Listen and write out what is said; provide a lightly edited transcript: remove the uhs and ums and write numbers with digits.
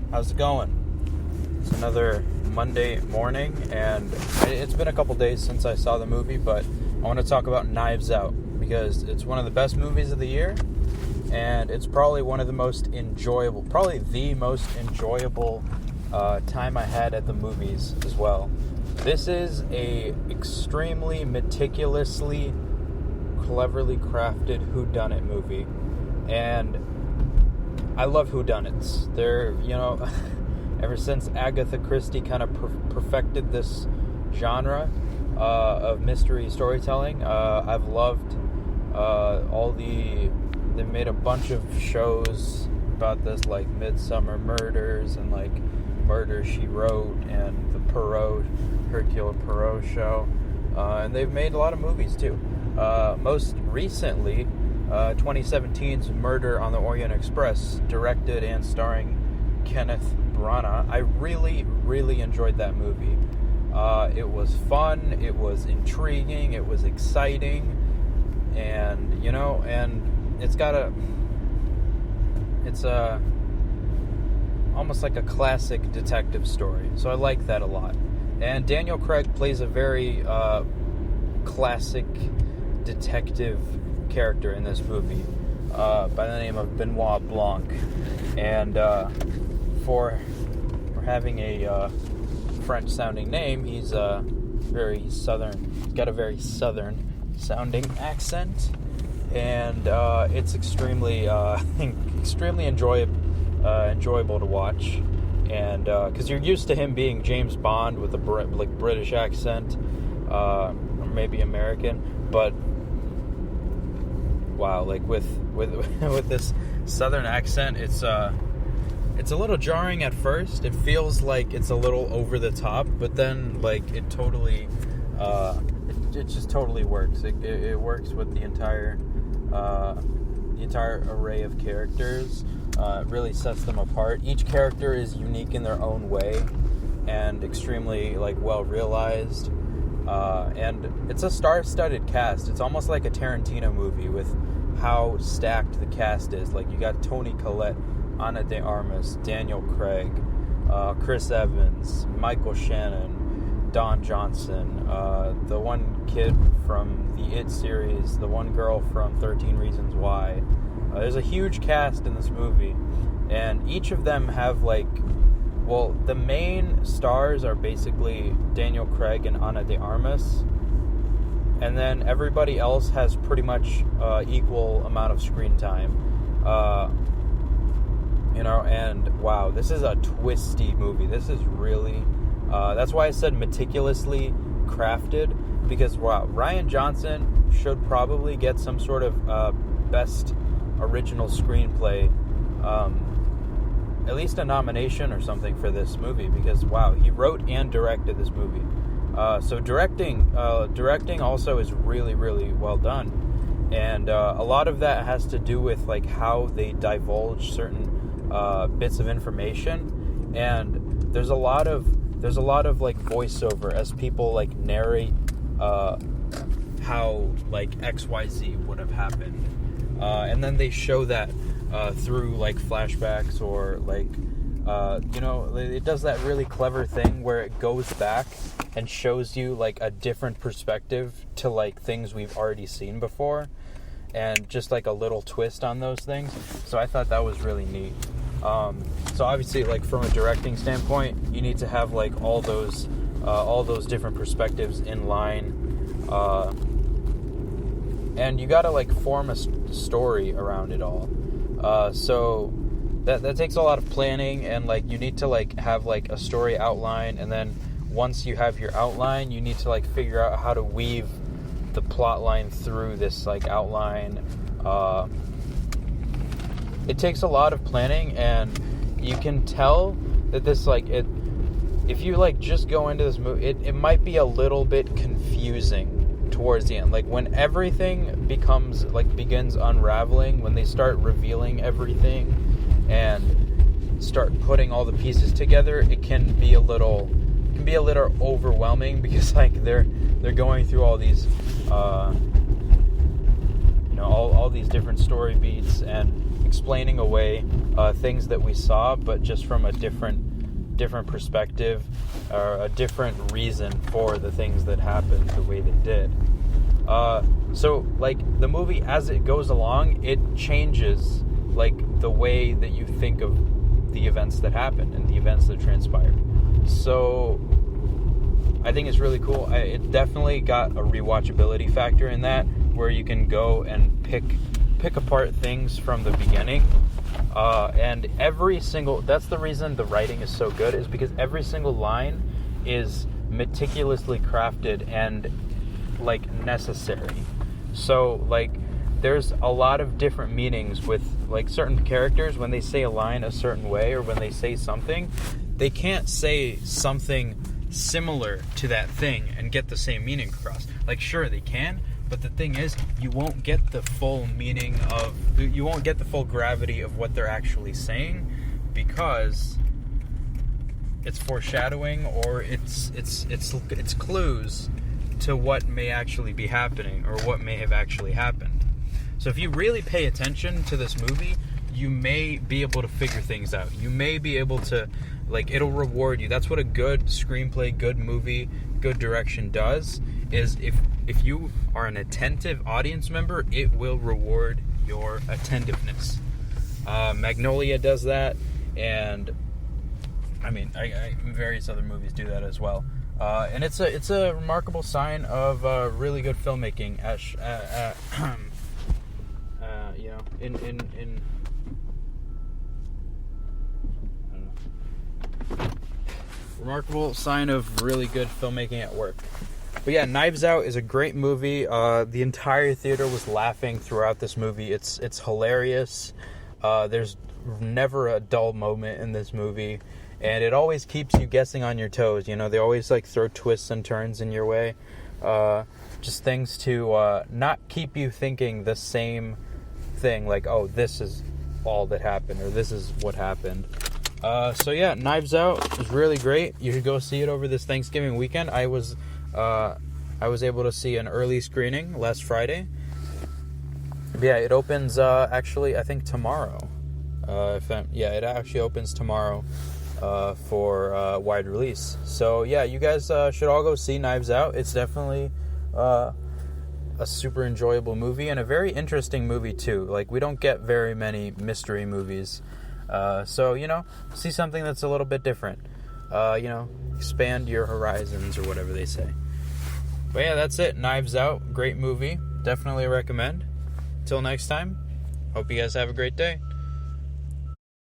How's it going? It's another Monday morning, and it's been a couple days since I saw the movie, but I want to talk about Knives Out because it's one of the best movies of the year, and it's probably one of the most enjoyable, probably the most enjoyable time I had at the movies as well. This is a extremely meticulously, cleverly crafted whodunit movie, and I love whodunits. They're, ever since Agatha Christie kind of perfected this genre of mystery storytelling, I've loved they made a bunch of shows about this, like Midsummer Murders and like Murder, She Wrote and the Hercule Poirot show. And they've made a lot of movies too. Most recently, 2017's Murder on the Orient Express, directed and starring Kenneth Branagh. I really, really enjoyed that movie. It was fun, it was intriguing, it was exciting, and it's almost like a classic detective story. So I like that a lot. And Daniel Craig plays a very classic detective character in this movie by the name of Benoit Blanc, and for having a French sounding name, he's very southern. He's got a very southern sounding accent, and it's extremely enjoyable to watch, and because you're used to him being James Bond with a British accent, or maybe American, but wow, like with this southern accent, it's a little jarring at first. It feels like it's a little over the top, but then like it totally it just totally works. It works with the entire array of characters. It really sets them apart. Each character is unique in their own way and extremely well realized. And it's a star-studded cast. It's almost like a Tarantino movie with how stacked the cast is. Like, you got Toni Collette, Ana de Armas, Daniel Craig, Chris Evans, Michael Shannon, Don Johnson, the one kid from the It series, the one girl from 13 Reasons Why. There's a huge cast in this movie, and each of them have the main stars are basically Daniel Craig and Ana de Armas, and then everybody else has pretty much equal amount of screen time. And wow, this is a twisty movie. This is really, that's why I said meticulously crafted, because wow, Rian Johnson should probably get some sort of best original screenplay, at least a nomination or something for this movie, because wow, he wrote and directed this movie. So directing also is really, really well done, and a lot of that has to do with how they divulge certain bits of information, and there's a lot of voiceover as people narrate how XYZ would have happened, and then they show that through flashbacks, or it does that really clever thing where it goes back and shows you a different perspective to things we've already seen before, and just a little twist on those things. So I thought that was really neat. So obviously, from a directing standpoint, you need to have all those different perspectives in line, and you gotta form a story around it all. So that takes a lot of planning, and you need to have a story outline, and then once you have your outline, you need to figure out how to weave the plot line through this outline. It takes a lot of planning, and you can tell that this if you just go into this movie, it might be a little bit confusing towards the end. When everything begins unraveling, when they start revealing everything and start putting all the pieces together, it can be a little overwhelming, because they're going through all these all these different story beats and explaining away things that we saw, but just from a different perspective, or a different reason for the things that happened the way they did. So like the movie, as it goes along, it changes like the way that you think of the events that happened and the events that transpired. So I think it's really cool. It definitely got a rewatchability factor in that, where you can go and pick apart things from the beginning. And that's the reason the writing is so good, is because every single line is meticulously crafted and like necessary. So like there's a lot of different meanings with like certain characters. When they say a line a certain way, or when they say something, they can't say something similar to that thing and get the same meaning across. Like sure they can, but the thing is, you won't get the full meaning you won't get the full gravity of what they're actually saying, because it's foreshadowing, or it's clues to what may actually be happening, or what may have actually happened. So if you really pay attention to this movie, you may be able to figure things out. You may be able to, like, it'll reward you. That's what a good screenplay, good movie, good direction does, is if you are an attentive audience member, it will reward your attentiveness. Magnolia does that, and I mean, various other movies do that as well. And it's a remarkable sign of really good filmmaking. You know, in I don't know. Remarkable sign of really good filmmaking at work. But yeah, Knives Out is a great movie. The entire theater was laughing throughout this movie. It's hilarious. There's never a dull moment in this movie, and it always keeps you guessing on your toes. You know, they always like throw twists and turns in your way, just things to not keep you thinking the same thing, like, oh, this is all that happened, or this is what happened. So yeah, Knives Out is really great. You should go see it over this Thanksgiving weekend. I was able to see an early screening last Friday. Yeah, it opens actually I think tomorrow. It actually opens tomorrow for wide release. So yeah, you guys should all go see Knives Out. It's definitely a super enjoyable movie, and a very interesting movie too. Like, we don't get very many mystery movies. So, you know, see something that's a little bit different. You know, expand your horizons, or whatever they say. But yeah, that's it. Knives Out, great movie. Definitely recommend. Till next time, hope you guys have a great day.